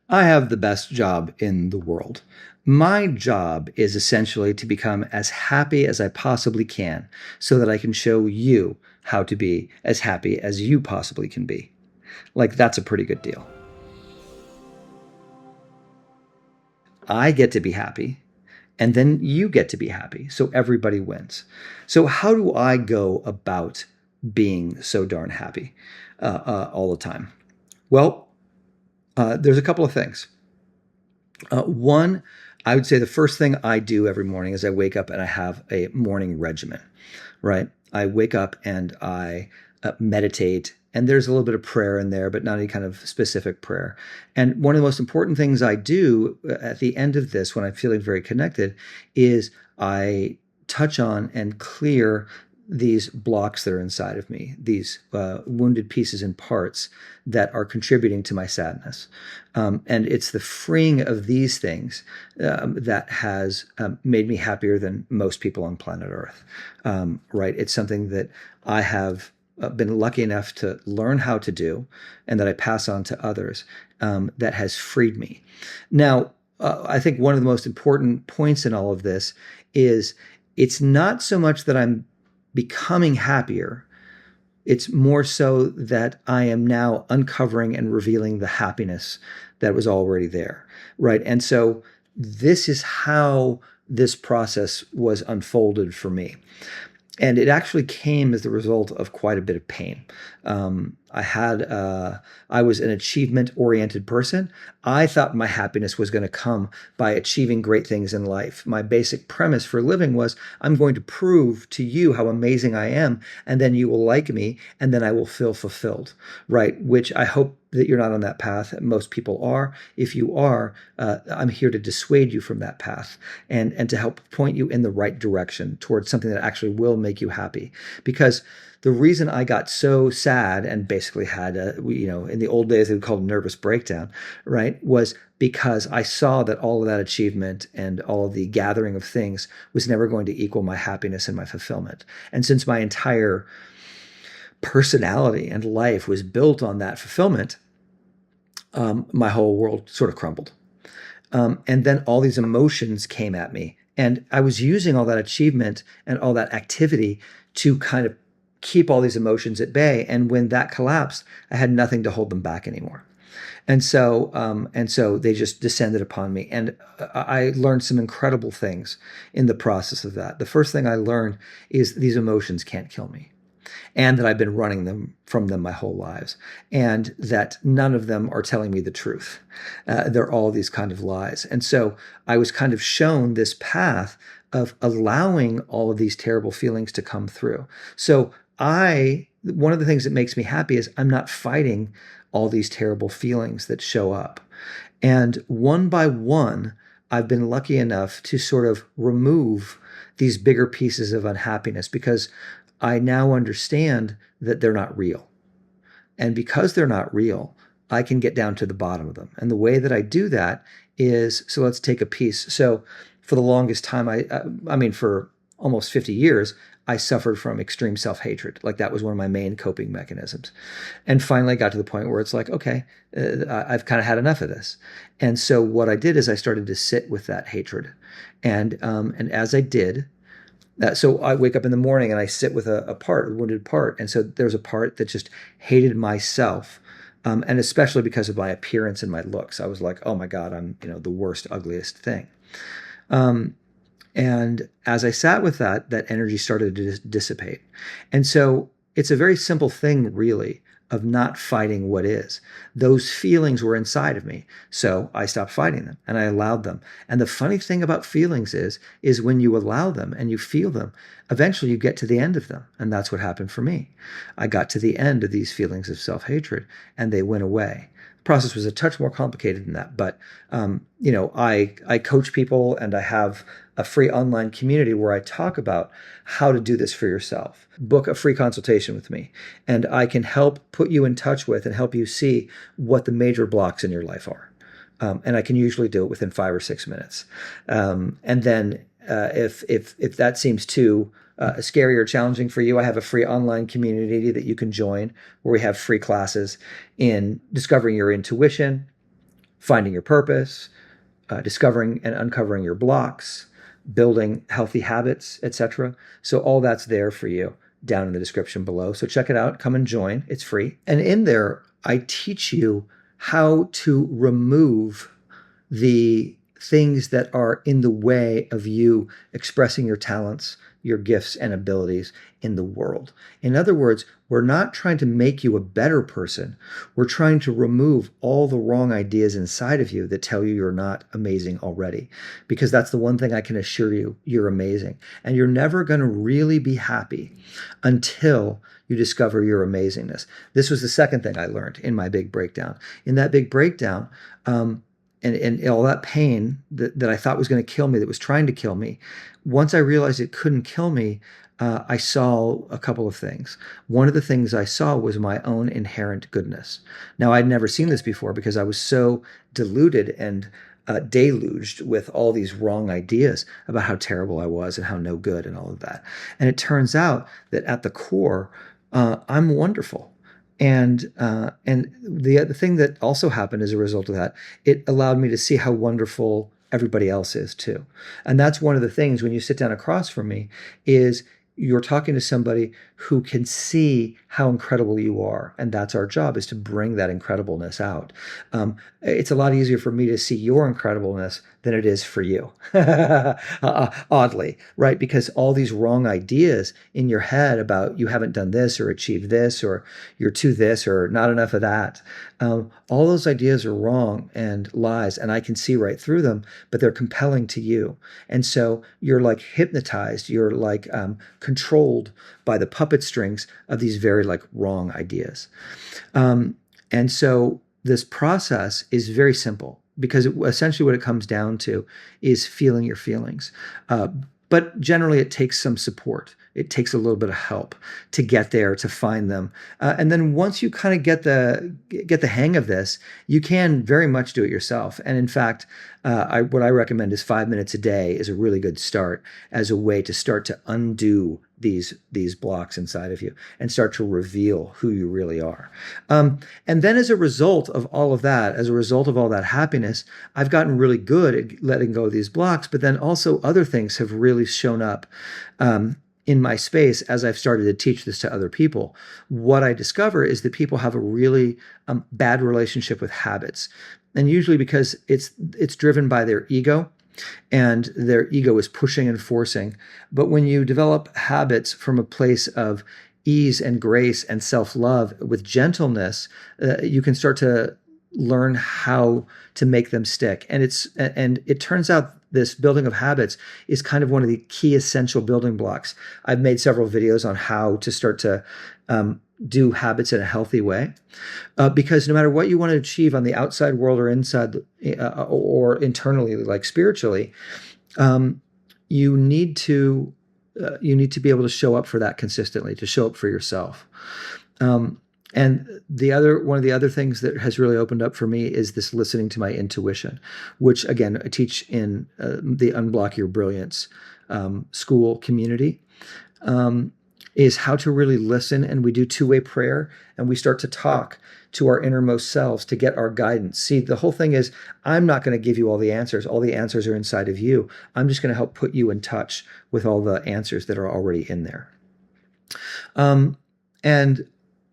I have the best job in the world. My job is essentially to become as happy as I possibly can so that I can show you how to be as happy as you possibly can be. Like, that's a pretty good deal. I get to be happy, and then you get to be happy. So everybody wins. So, how do I go about being so darn happy all the time? Well, there's a couple of things. One, I would say the first thing I do every morning is I wake up and I have a morning regimen, right? I wake up and I meditate, and there's a little bit of prayer in there, but not any kind of specific prayer. And one of the most important things I do at the end of this, when I'm feeling very connected, is I touch on and clear these blocks that are inside of me, these wounded pieces and parts that are contributing to my sadness. And it's the freeing of these things that has made me happier than most people on planet Earth. Right? It's something that I have been lucky enough to learn how to do and that I pass on to others that has freed me. Now, I think one of the most important points in all of this is it's not so much that I'm becoming happier. It's more so that I am now uncovering and revealing the happiness that was already there, right? And so this is how this process was unfolded for me. And it actually came as the result of quite a bit of pain. I was an achievement-oriented person. I thought my happiness was going to come by achieving great things in life. My basic premise for living was, I'm going to prove to you how amazing I am, and then you will like me, and then I will feel fulfilled, right? Which I hope that you're not on that path. Most people are. If you are, I'm here to dissuade you from that path and to help point you in the right direction towards something that actually will make you happy. Because the reason I got so sad and basically had in the old days they would call it nervous breakdown, right, was because I saw that all of that achievement and all of the gathering of things was never going to equal my happiness and my fulfillment. And since my entire personality and life was built on that fulfillment, my whole world sort of crumbled. And then all these emotions came at me. And I was using all that achievement and all that activity to kind of keep all these emotions at bay. And when that collapsed, I had nothing to hold them back anymore. And so they just descended upon me. And I learned some incredible things in the process of that. The first thing I learned is these emotions can't kill me, and that I've been running them from them my whole lives, and that none of them are telling me the truth. They're all these kind of lies. And so I was kind of shown this path of allowing all of these terrible feelings to come through. So one of the things that makes me happy is I'm not fighting all these terrible feelings that show up. And one by one, I've been lucky enough to sort of remove these bigger pieces of unhappiness because I now understand that they're not real. And because they're not real, I can get down to the bottom of them. And the way that I do that is, so let's take a piece. So for the longest time, for almost 50 years, I suffered from extreme self-hatred. Like that was one of my main coping mechanisms. And finally I got to the point where it's like, okay, I've kind of had enough of this. And so what I did is I started to sit with that hatred. And as I did, so I wake up in the morning and I sit with a wounded part. And so there's a part that just hated myself. And especially because of my appearance and my looks. I was like, oh my God, I'm, the worst, ugliest thing. And as I sat with that energy started to dissipate. And so it's a very simple thing, really, of not fighting what is. Those feelings were inside of me. So I stopped fighting them and I allowed them. And the funny thing about feelings is when you allow them and you feel them, eventually you get to the end of them. And that's what happened for me. I got to the end of these feelings of self-hatred and they went away. The process was a touch more complicated than that. But, I coach people and I have a free online community where I talk about how to do this for yourself. Book a free consultation with me, and I can help put you in touch with and help you see what the major blocks in your life are. And I can usually do it within 5 or 6 minutes. And then if that seems too scary or challenging for you, I have a free online community that you can join where we have free classes in discovering your intuition, finding your purpose, discovering and uncovering your blocks, building healthy habits, etc. So all that's there for you down in the description below. So check it out. Come and join. It's free. And in there, I teach you how to remove the things that are in the way of you expressing your talents, your gifts and abilities in the world. In other words, we're not trying to make you a better person. We're trying to remove all the wrong ideas inside of you that tell you you're not amazing already. Because that's the one thing I can assure you, you're amazing. And you're never going to really be happy until you discover your amazingness. This was the second thing I learned in my big breakdown. In that big breakdown, and all that pain that I thought was going to kill me, that was trying to kill me, once I realized it couldn't kill me, I saw a couple of things. One of the things I saw was my own inherent goodness. Now, I'd never seen this before because I was so deluded and deluged with all these wrong ideas about how terrible I was and how no good and all of that. And it turns out that at the core, I'm wonderful. And the thing that also happened as a result of that, it allowed me to see how wonderful everybody else is too. And that's one of the things when you sit down across from me is you're talking to somebody who can see how incredible you are. And that's our job, is to bring that incredibleness out. It's a lot easier for me to see your incredibleness than it is for you, oddly, right? Because all these wrong ideas in your head about you haven't done this or achieved this or you're too this or not enough of that, all those ideas are wrong and lies, and I can see right through them, but they're compelling to you. And so you're like hypnotized, you're like controlled by the puppet strings of these very like wrong ideas. And so this process is very simple, because essentially what it comes down to is feeling your feelings. But generally it takes some support. It takes a little bit of help to get there, to find them. And then once you kind of get the hang of this, you can very much do it yourself. And in fact, what I recommend is 5 minutes a day is a really good start as a way to start to undo these blocks inside of you and start to reveal who you really are. And then as a result of all of that, as a result of all that happiness, I've gotten really good at letting go of these blocks, but then also other things have really shown up in my space as I've started to teach this to other people. What I discover is that people have a really bad relationship with habits. And usually because it's driven by their ego, and their ego is pushing and forcing. But when you develop habits from a place of ease and grace and self-love with gentleness, you can start to learn how to make them stick. And it turns out this building of habits is kind of one of the key essential building blocks. I've made several videos on how to start to do habits in a healthy way, because no matter what you want to achieve on the outside world or inside or internally, like spiritually, you need to be able to show up for that consistently, to show up for yourself. And one of the other things that has really opened up for me is this listening to my intuition, which again, I teach in the Unblock Your Brilliance school community, is how to really listen. And we do two-way prayer, and we start to talk to our innermost selves to get our guidance. See, the whole thing is, I'm not going to give you all the answers. All the answers are inside of you. I'm just going to help put you in touch with all the answers that are already in there.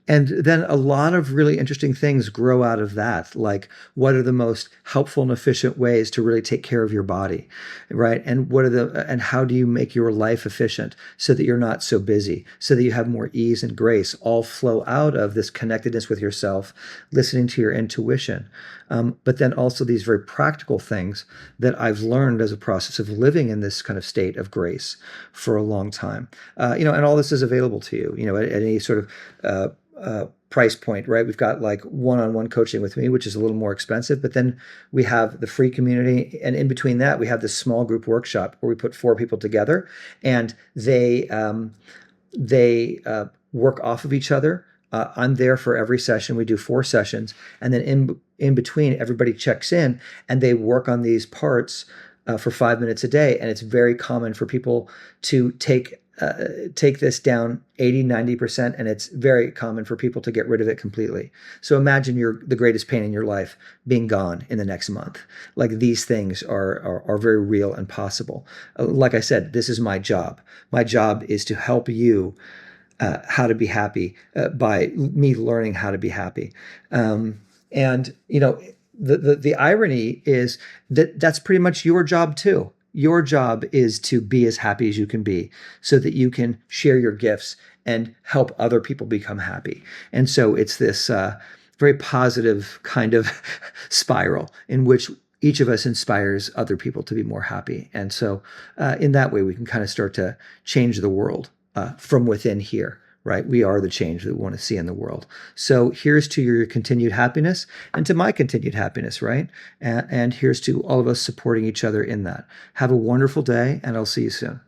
And then a lot of really interesting things grow out of that, like what are the most helpful and efficient ways to really take care of your body, right? And and how do you make your life efficient so that you're not so busy, so that you have more ease and grace, all flow out of this connectedness with yourself, listening to your intuition. But then also these very practical things that I've learned as a process of living in this kind of state of grace for a long time. And all this is available to you, at any sort of price point, right? We've got like one-on-one coaching with me, which is a little more expensive, but then we have the free community. And in between that, we have this small group workshop where we put 4 people together, and they work off of each other. I'm there for every session. We do 4 sessions. And then in between, everybody checks in and they work on these parts for 5 minutes a day. And it's very common for people to take take this down 80, 90%, and it's very common for people to get rid of it completely. So imagine the greatest pain in your life being gone in the next month. Like, these things are very real and possible. Like I said, this is my job. My job is to help you how to be happy by me learning how to be happy. And the irony is that that's pretty much your job too. Your job is to be as happy as you can be so that you can share your gifts and help other people become happy. And so it's this very positive kind of spiral in which each of us inspires other people to be more happy. And so in that way, we can kind of start to change the world from within here. Right? We are the change that we want to see in the world. So here's to your continued happiness and to my continued happiness, right? And here's to all of us supporting each other in that. Have a wonderful day, and I'll see you soon.